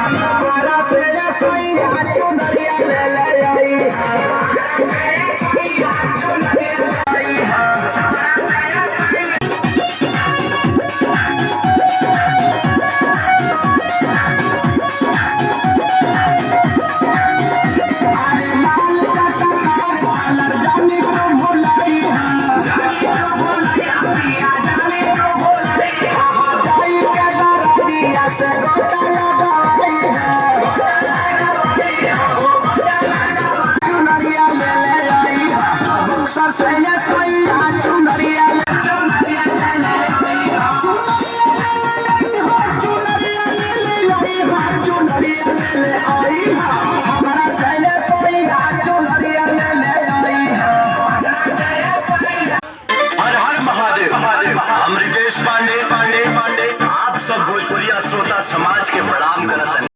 हमारा तेरा सैया चुनरिया ले ले आई सैया चुनरिया ले Say yes,